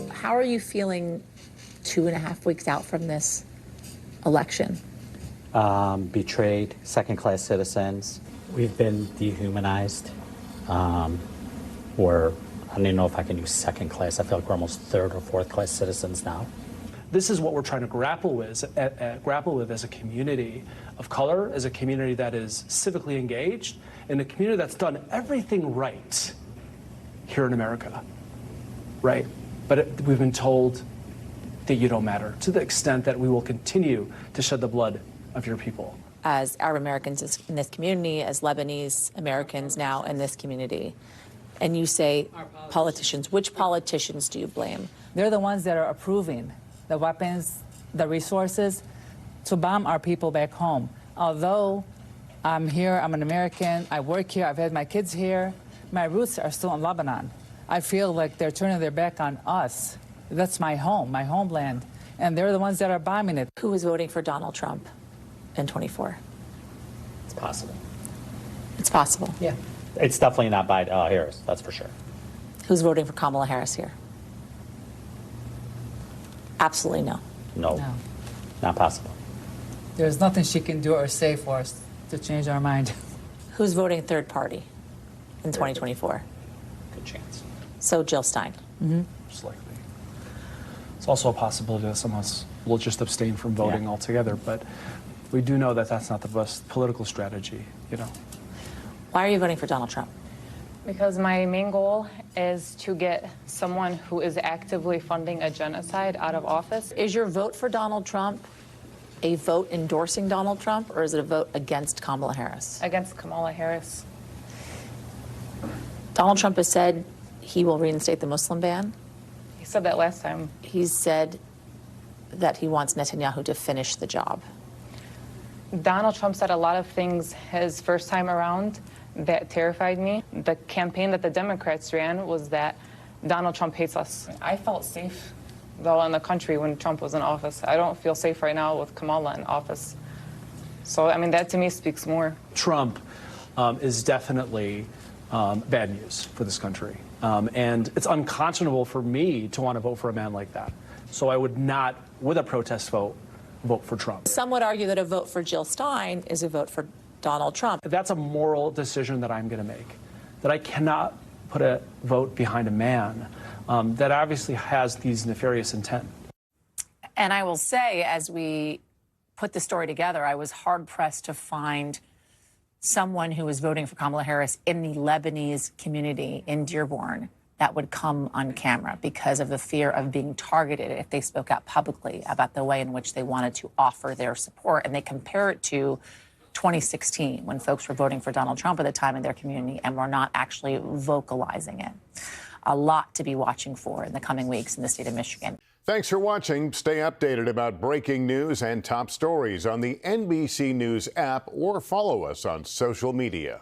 How are you feeling 2.5 weeks out from this election? Betrayed, second-class citizens. We've been dehumanized. We're, I don't even know if I can use second class. I feel like we're almost third or fourth class citizens now. This is what we're trying to grapple with as a community of color, as a community that is civically engaged, and a community that's done everything right here in America, right? But we've been told that you don't matter, to the extent that we will continue to shed the blood of your people. As Arab Americans in this community, as Lebanese-Americans now in this community, and you say politicians, which politicians do you blame? They're the ones that are approving the weapons, the resources to bomb our people back home. Although I'm here, I'm an American, I work here, I've had my kids here, my roots are still in Lebanon. I feel like they're turning their back on us. That's my home, my homeland, and they're the ones that are bombing it. Who is voting for Donald Trump in 24? It's possible. It's possible. Yeah. It's definitely not by Harris, that's for sure. Who's voting for Kamala Harris here? Absolutely no. No. Not possible. There's nothing she can do or say for us to change our mind. Who's voting third party in 2024? Good chance. So Jill Stein. Most likely. It's also a possibility that some of us will just abstain from voting altogether, but we do know that that's not the best political strategy, you know. Why are you voting for Donald Trump? Because my main goal is to get someone who is actively funding a genocide out of office. Is your vote for Donald Trump a vote endorsing Donald Trump, or is it a vote against Kamala Harris? Against Kamala Harris. Donald Trump has said he will reinstate the Muslim ban. He said that last time. He's said that he wants Netanyahu to finish the job. Donald Trump said a lot of things his first time around that terrified me. The campaign that the Democrats ran was that Donald Trump hates us. I felt safe, though, in the country when Trump was in office. I don't feel safe right now with Kamala in office. So, I mean, that to me speaks more. Trump is definitely bad news for this country. And it's unconscionable for me to want to vote for a man like that. So I would not, with a protest vote for Trump. Some would argue that a vote for Jill Stein is a vote for Donald Trump. That's a moral decision that I'm going to make, that I cannot put a vote behind a man that obviously has these nefarious intent. And I will say, as we put the story together, I was hard-pressed to find someone who was voting for Kamala Harris in the Lebanese community in Dearborn that would come on camera because of the fear of being targeted if they spoke out publicly about the way in which they wanted to offer their support. And they compare it to 2016, when folks were voting for Donald Trump at the time in their community and were not actually vocalizing it. A lot to be watching for in the coming weeks in the state of Michigan. Thanks for watching. Stay updated about breaking news and top stories on the NBC News app or follow us on social media.